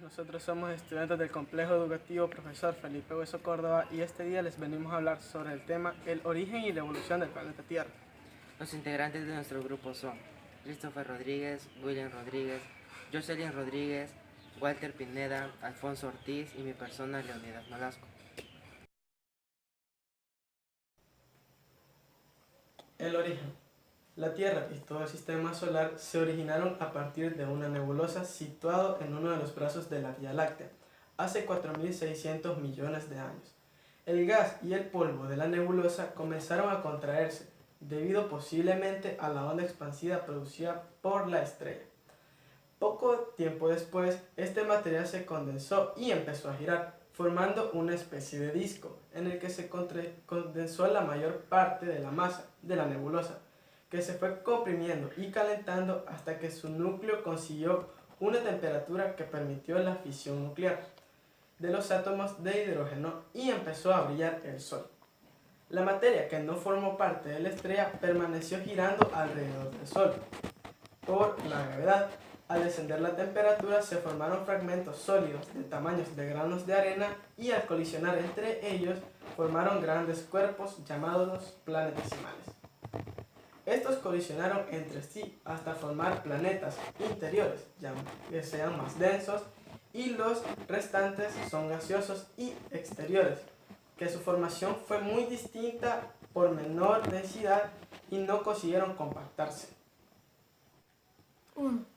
Nosotros somos estudiantes del Complejo Educativo Profesor Felipe Hueso Córdoba y este día les venimos a hablar sobre el tema el origen y la evolución del planeta Tierra. Los integrantes de nuestro grupo son Christopher Rodríguez, William Rodríguez, Jocelyn Rodríguez, Walter Pineda, Alfonso Ortiz y mi persona Leonidas Nolasco. El origen. La Tierra y todo el sistema solar se originaron a partir de una nebulosa situado en uno de los brazos de la Vía Láctea, hace 4.600 millones de años. El gas y el polvo de la nebulosa comenzaron a contraerse, debido posiblemente a la onda expansiva producida por la estrella. Poco tiempo después, este material se condensó y empezó a girar, formando una especie de disco, en el que se condensó la mayor parte de la masa de la nebulosa, que se fue comprimiendo y calentando hasta que su núcleo consiguió una temperatura que permitió la fisión nuclear de los átomos de hidrógeno y empezó a brillar el Sol. La materia que no formó parte de la estrella permaneció girando alrededor del Sol. Por la gravedad, al descender la temperatura se formaron fragmentos sólidos de tamaños de granos de arena y al colisionar entre ellos formaron grandes cuerpos llamados planetesimales. Estos colisionaron entre sí hasta formar planetas interiores, que sean más densos, y los restantes son gaseosos y exteriores, que su formación fue muy distinta por menor densidad y no consiguieron compactarse.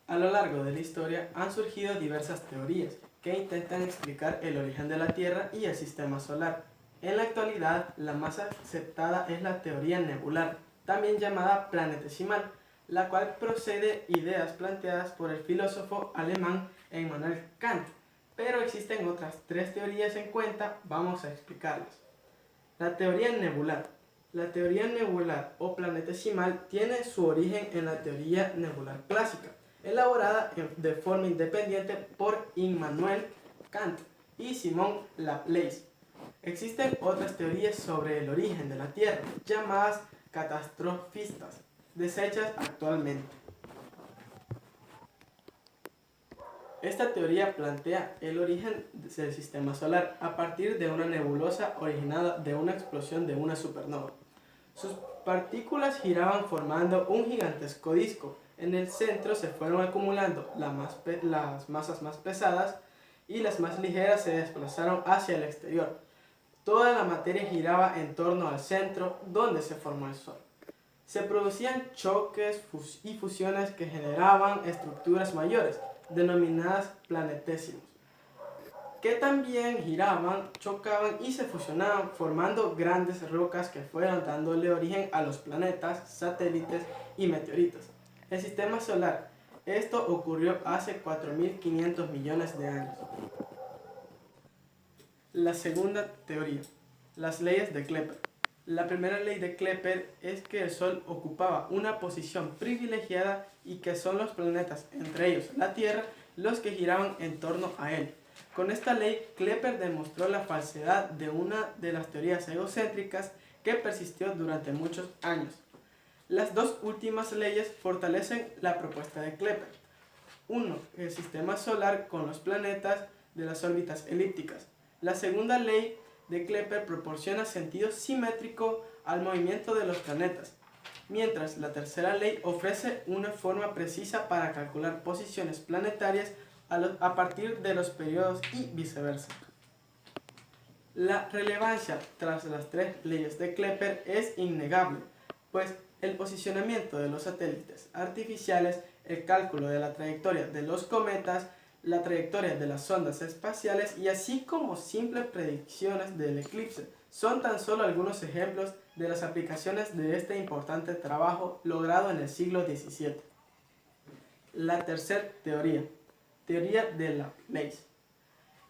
A lo largo de la historia han surgido diversas teorías que intentan explicar el origen de la Tierra y el sistema solar. En la actualidad, la más aceptada es la teoría nebular, también llamada planetesimal, la cual procede de ideas planteadas por el filósofo alemán Immanuel Kant. Pero existen otras tres teorías en cuenta, vamos a explicarlas. La teoría nebular. La teoría nebular o planetesimal tiene su origen en la teoría nebular clásica, elaborada de forma independiente por Immanuel Kant y Simon Laplace. Existen otras teorías sobre el origen de la Tierra, llamadas catastrofistas, desechas actualmente. Esta teoría plantea el origen del sistema solar a partir de una nebulosa originada de una explosión de una supernova. Sus partículas giraban formando un gigantesco disco. En el centro se fueron acumulando las masas más pesadas y las más ligeras se desplazaron hacia el exterior. Toda la materia giraba en torno al centro donde se formó el Sol. Se producían choques y fusiones que generaban estructuras mayores, denominadas planetésimos, que también giraban, chocaban y se fusionaban formando grandes rocas que fueron dándole origen a los planetas, satélites y meteoritos. El sistema solar. Esto ocurrió hace 4.500 millones de años. La segunda teoría, las leyes de Kepler. La primera ley de Kepler es que el Sol ocupaba una posición privilegiada y que son los planetas, entre ellos la Tierra, los que giraban en torno a él. Con esta ley, Kepler demostró la falsedad de una de las teorías egocéntricas que persistió durante muchos años. Las dos últimas leyes fortalecen la propuesta de Kepler. 1. El sistema solar con los planetas de las órbitas elípticas. La segunda ley de Kepler proporciona sentido simétrico al movimiento de los planetas, mientras la tercera ley ofrece una forma precisa para calcular posiciones planetarias a partir de los periodos y viceversa. La relevancia tras las tres leyes de Kepler es innegable, pues el posicionamiento de los satélites artificiales, el cálculo de la trayectoria de los cometas, la trayectoria de las sondas espaciales y así como simples predicciones del eclipse son tan solo algunos ejemplos de las aplicaciones de este importante trabajo logrado en el siglo XVII. La tercera teoría, teoría de Laplace.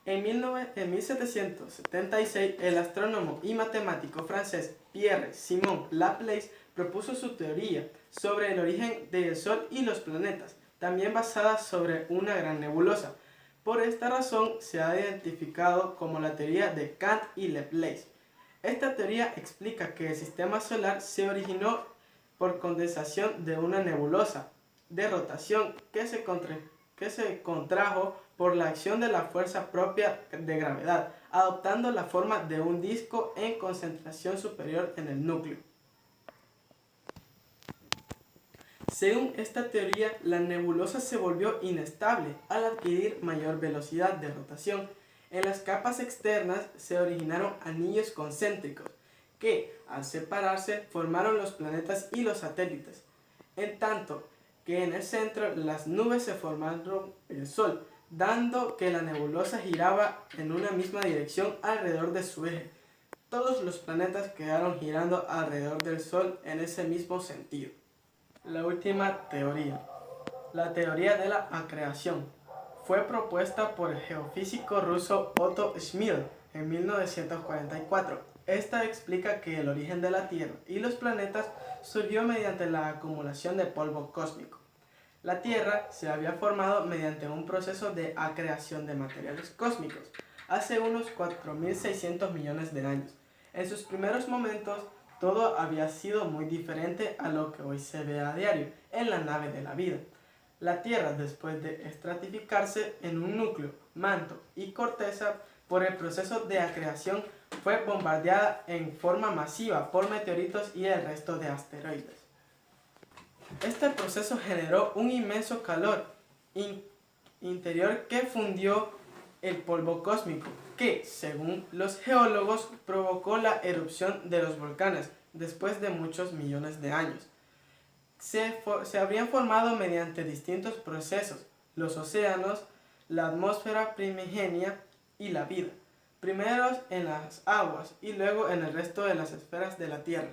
En 1776, el astrónomo y matemático francés Pierre-Simon Laplace propuso su teoría sobre el origen del Sol y los planetas, también basada sobre una gran nebulosa. Por esta razón se ha identificado como la teoría de Kant y Laplace. Esta teoría explica que el sistema solar se originó por condensación de una nebulosa de rotación que se contrajo por la acción de la fuerza propia de gravedad, adoptando la forma de un disco en concentración superior en el núcleo. Según esta teoría, la nebulosa se volvió inestable al adquirir mayor velocidad de rotación. En las capas externas se originaron anillos concéntricos que, al separarse, formaron los planetas y los satélites, en tanto que en el centro las nubes se formaron el Sol, dando que la nebulosa giraba en una misma dirección alrededor de su eje. Todos los planetas quedaron girando alrededor del Sol en ese mismo sentido. La última teoría, la teoría de la acreción, fue propuesta por el geofísico ruso Otto Schmidt en 1944. Esta explica que el origen de la Tierra y los planetas surgió mediante la acumulación de polvo cósmico. La Tierra se había formado mediante un proceso de acreción de materiales cósmicos hace unos 4.600 millones de años. En sus primeros momentos, todo había sido muy diferente a lo que hoy se ve a diario en la nave de la vida. La Tierra, después de estratificarse en un núcleo, manto y corteza por el proceso de acreción, fue bombardeada en forma masiva por meteoritos y el resto de asteroides. Este proceso generó un inmenso calor interior que fundió el polvo cósmico, que, según los geólogos, provocó la erupción de los volcanes después de muchos millones de años. Se habrían formado mediante distintos procesos: los océanos, la atmósfera primigenia y la vida, primero en las aguas y luego en el resto de las esferas de la Tierra.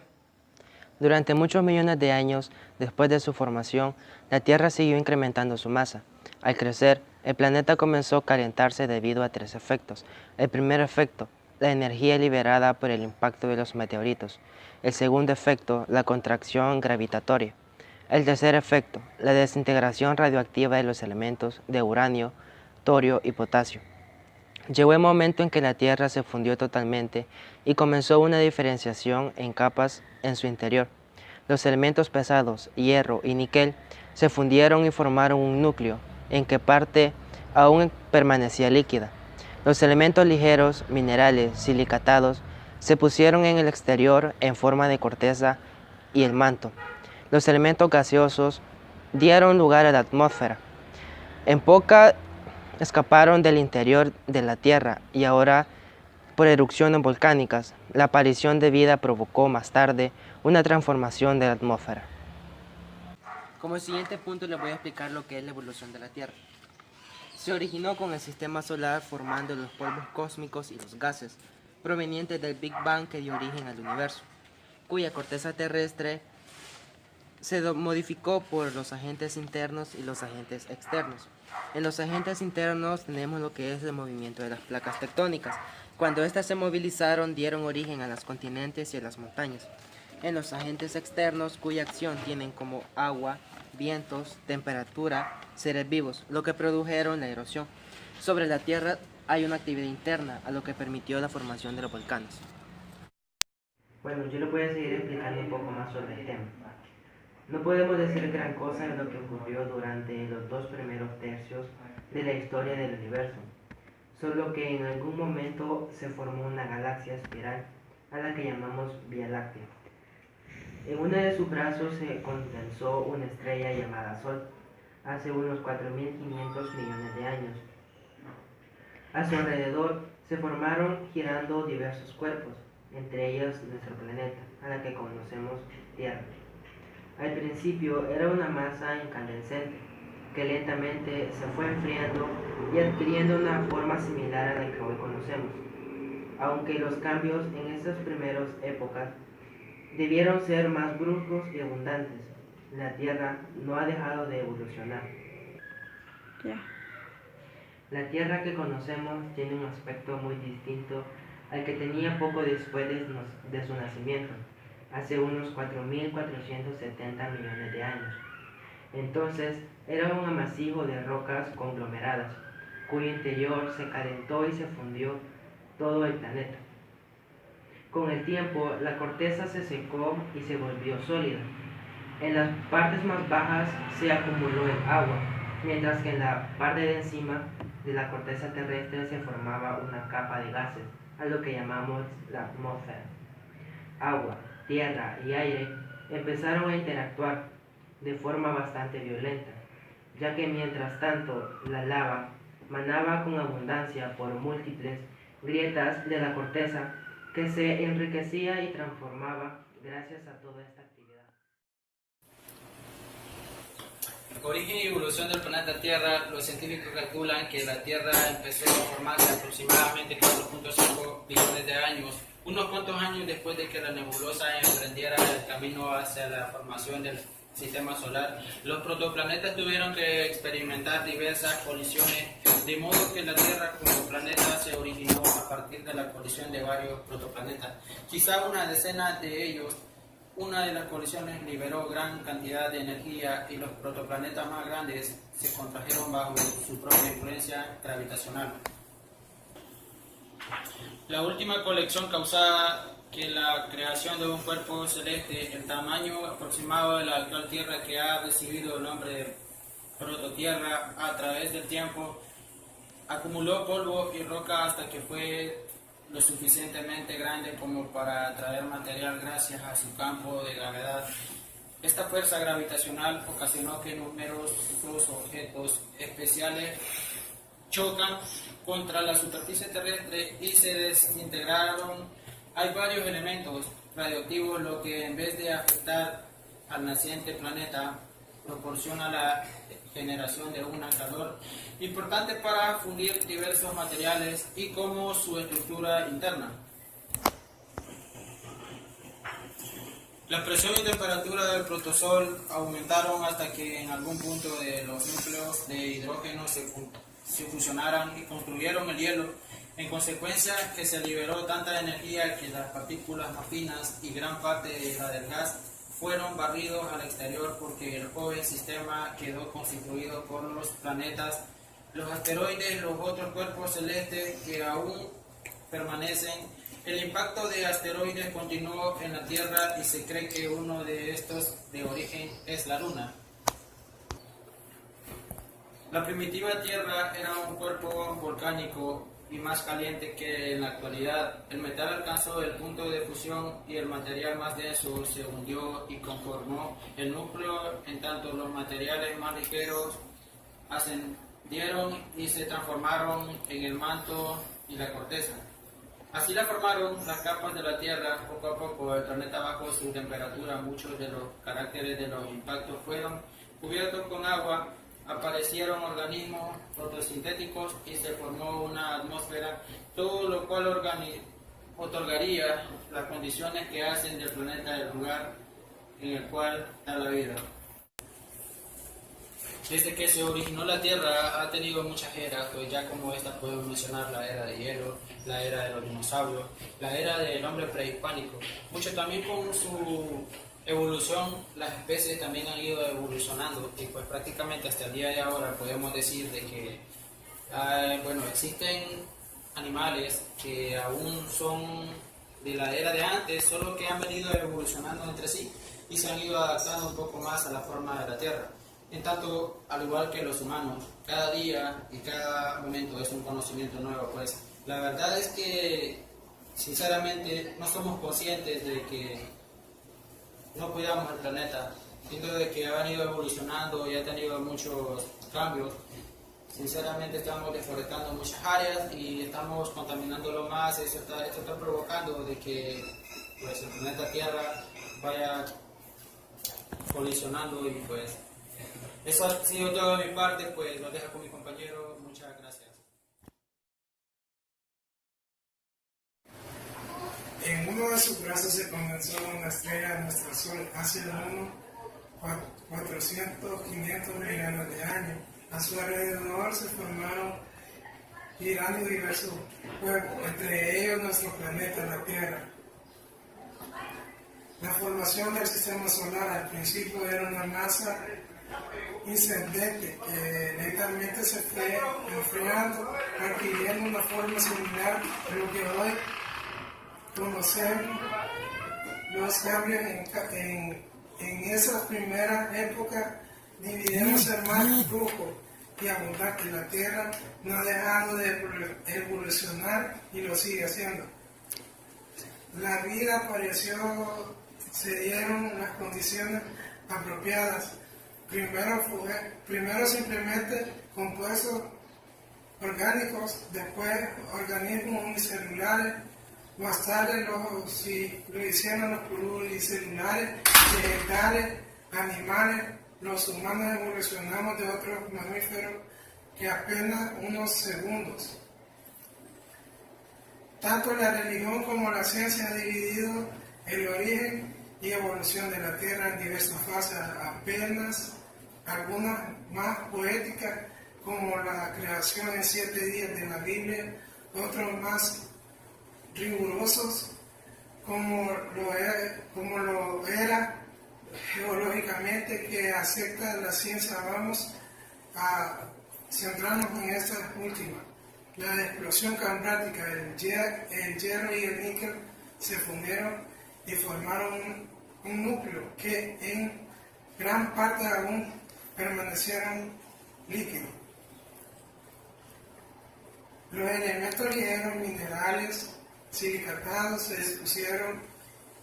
Durante muchos millones de años después de su formación, la Tierra siguió incrementando su masa. Al crecer, el planeta comenzó a calentarse debido a 3 efectos. El primer efecto, la energía liberada por el impacto de los meteoritos. El segundo efecto, la contracción gravitatoria. El tercer efecto, la desintegración radioactiva de los elementos de uranio, torio y potasio. Llegó el momento en que la Tierra se fundió totalmente y comenzó una diferenciación en capas en su interior. Los elementos pesados, hierro y níquel, se fundieron y formaron un núcleo, en que parte aún permanecía líquida. Los elementos ligeros, minerales, silicatados, se pusieron en el exterior en forma de corteza y el manto. Los elementos gaseosos dieron lugar a la atmósfera. En poca escaparon del interior de la Tierra y ahora, por erupciones volcánicas, la aparición de vida provocó más tarde una transformación de la atmósfera. Como siguiente punto les voy a explicar lo que es la evolución de la Tierra. Se originó con el sistema solar formando los polvos cósmicos y los gases provenientes del Big Bang que dio origen al universo, cuya corteza terrestre se modificó por los agentes internos y los agentes externos. En los agentes internos tenemos lo que es el movimiento de las placas tectónicas. Cuando éstas se movilizaron, dieron origen a los continentes y a las montañas. En los agentes externos, cuya acción tienen como agua, vientos, temperatura, seres vivos, lo que produjeron la erosión. Sobre la Tierra hay una actividad interna, a lo que permitió la formación de los volcanes. Bueno, yo les voy a seguir explicando un poco más sobre el tema. No podemos decir gran cosa de lo que ocurrió durante los 2 primeros tercios de la historia del universo, solo que en algún momento se formó una galaxia espiral a la que llamamos Vía Láctea. En uno de sus brazos se condensó una estrella llamada Sol, hace unos 4.500 millones de años. A su alrededor se formaron girando diversos cuerpos, entre ellos nuestro planeta, a la que conocemos Tierra. Al principio era una masa incandescente, que lentamente se fue enfriando y adquiriendo una forma similar a la que hoy conocemos. Aunque los cambios en estas primeras épocas debieron ser más bruscos y abundantes, la Tierra no ha dejado de evolucionar. La Tierra que conocemos tiene un aspecto muy distinto al que tenía poco después de su nacimiento, hace unos 4.470 millones de años. Entonces era un amasijo de rocas conglomeradas, cuyo interior se calentó y se fundió todo el planeta. Con el tiempo, la corteza se secó y se volvió sólida. En las partes más bajas se acumuló el agua, mientras que en la parte de encima de la corteza terrestre se formaba una capa de gases, a lo que llamamos la atmósfera. Agua, tierra y aire empezaron a interactuar de forma bastante violenta, ya que mientras tanto la lava manaba con abundancia por múltiples grietas de la corteza que se enriquecía y transformaba gracias a toda esta actividad. Origen y evolución del planeta Tierra. Los científicos calculan que la Tierra empezó a formarse aproximadamente 4.5 billones de años, unos cuantos años después de que la nebulosa emprendiera el camino hacia la formación del sistema solar. Los protoplanetas tuvieron que experimentar diversas colisiones, de modo que la Tierra como planeta se originó a partir de la colisión de varios protoplanetas. Quizá una decena de ellos. Una de las colisiones liberó gran cantidad de energía y los protoplanetas más grandes se contrajeron bajo su propia influencia gravitacional. La última colección causada que la creación de un cuerpo celeste, el tamaño aproximado de la actual Tierra, que ha recibido el nombre de prototierra a través del tiempo, acumuló polvo y roca hasta que fue lo suficientemente grande como para atraer material gracias a su campo de gravedad. Esta fuerza gravitacional ocasionó que numerosos objetos especiales chocan contra la superficie terrestre y se desintegraron. Hay varios elementos radioactivos, lo que en vez de afectar al naciente planeta, proporciona la generación de un calor importante para fundir diversos materiales y como su estructura interna. La presión y temperatura del protosol aumentaron hasta que en algún punto de los núcleos de hidrógeno se fusionaran y construyeron el hielo. En consecuencia que se liberó tanta energía que las partículas más finas y gran parte de la del gas fueron barridos al exterior, porque el joven sistema quedó constituido por los planetas, los asteroides, los otros cuerpos celestes que aún permanecen. El impacto de asteroides continuó en la Tierra y se cree que uno de estos de origen es la Luna. La primitiva Tierra era un cuerpo volcánico y más caliente que en la actualidad. El metal alcanzó el punto de fusión y el material más denso se hundió y conformó el núcleo, en tanto los materiales más ligeros ascendieron y se transformaron en el manto y la corteza. Así la formaron las capas de la Tierra. Poco a poco el planeta bajó su temperatura, muchos de los caracteres de los impactos fueron cubiertos con agua, aparecieron organismos fotosintéticos y se formó una atmósfera, todo lo cual otorgaría las condiciones que hacen del planeta el lugar en el cual está la vida. Desde que se originó la Tierra ha tenido muchas eras, pues ya como esta podemos mencionar la era de hielo, la era de los dinosaurios, la era del hombre prehispánico. Mucho también con su evolución, las especies también han ido evolucionando y pues prácticamente hasta el día de ahora podemos decir de que existen animales que aún son de la era de antes, solo que han venido evolucionando entre sí y se han ido adaptando un poco más a la forma de la Tierra. En tanto, al igual que los humanos, cada día y cada momento es un conocimiento nuevo, pues la verdad es que sinceramente no somos conscientes de que no cuidamos el planeta, siendo de que ha venido evolucionando y ha tenido muchos cambios. Sinceramente estamos deforestando muchas áreas y estamos contaminándolo más. Esto está provocando de que pues, el planeta Tierra vaya colisionando y pues eso ha sido todo de mi parte, pues lo dejo con mi compañero. Muchas gracias. En uno de sus brazos se condensó una estrella de nuestro Sol hace unos 400-500 millones de años. A su alrededor se formaron girando diversos cuerpos, entre ellos nuestro planeta, la Tierra. La formación del sistema solar al principio era una masa incendiente que lentamente se fue enfriando, adquiriendo una forma similar a lo que hoy conocemos. Los cambios en esa primera época dividieron ser más grupos y abundante. La Tierra no ha dejado de evolucionar y lo sigue haciendo. La vida apareció, se dieron las condiciones apropiadas. Primero simplemente compuestos orgánicos, después organismos unicelulares, más tarde lo hicieron los pluricelulares, vegetales, animales. Los humanos evolucionamos de otros mamíferos que apenas unos segundos. Tanto la religión como la ciencia han dividido el origen y evolución de la Tierra en diversas fases, apenas algunas más poéticas, como la creación en 7 días de la Biblia, otros más rigurosos, como lo era geológicamente, que acepta la ciencia. Vamos a centrarnos en esta última. La explosión cambriática, el hierro y el níquel se fundieron y formaron un núcleo que en gran parte aún permanecieron líquidos. Los elementos ligeros, minerales silicatados, se dispusieron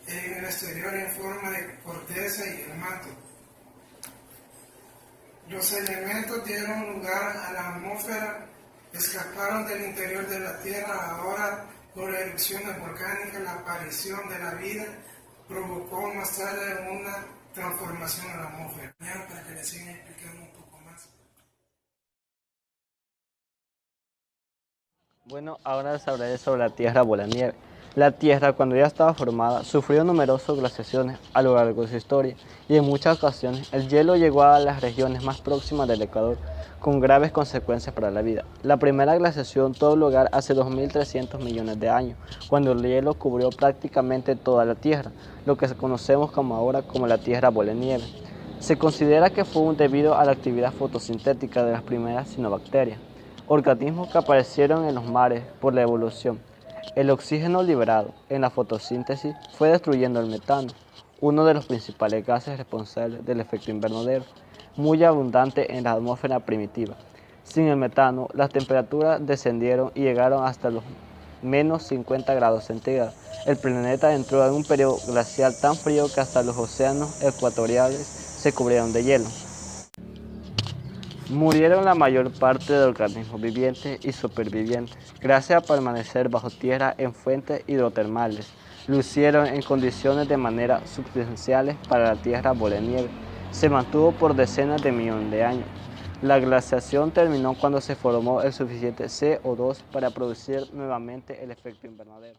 en el exterior en forma de corteza y el manto. Los elementos dieron lugar a la atmósfera, escaparon del interior de la Tierra. Ahora, por erupciones volcánicas, la aparición de la vida provocó más tarde una transformación en la atmósfera. Para que les sigan explicando un poco más. Bueno, ahora les hablaré sobre la Tierra bola nieve. La Tierra, cuando ya estaba formada, sufrió numerosas glaciaciones a lo largo de su historia, y en muchas ocasiones el hielo llegó a las regiones más próximas del Ecuador, con graves consecuencias para la vida. La primera glaciación tuvo lugar hace 2.300 millones de años, cuando el hielo cubrió prácticamente toda la Tierra, lo que conocemos como ahora como la Tierra bola nieve. Se considera que fue debido a la actividad fotosintética de las primeras cianobacterias, organismos que aparecieron en los mares por la evolución. El oxígeno liberado en la fotosíntesis fue destruyendo el metano, uno de los principales gases responsables del efecto invernadero, muy abundante en la atmósfera primitiva. Sin el metano, las temperaturas descendieron y llegaron hasta los menos 50 grados centígrados. El planeta entró en un periodo glacial tan frío que hasta los océanos ecuatoriales se cubrieron de hielo. Murieron la mayor parte de organismos vivientes y supervivientes, gracias a permanecer bajo tierra en fuentes hidrotermales. Lucieron en condiciones de manera subsistenciales para la Tierra bola nieve. Se mantuvo por decenas de millones de años. La glaciación terminó cuando se formó el suficiente CO2 para producir nuevamente el efecto invernadero.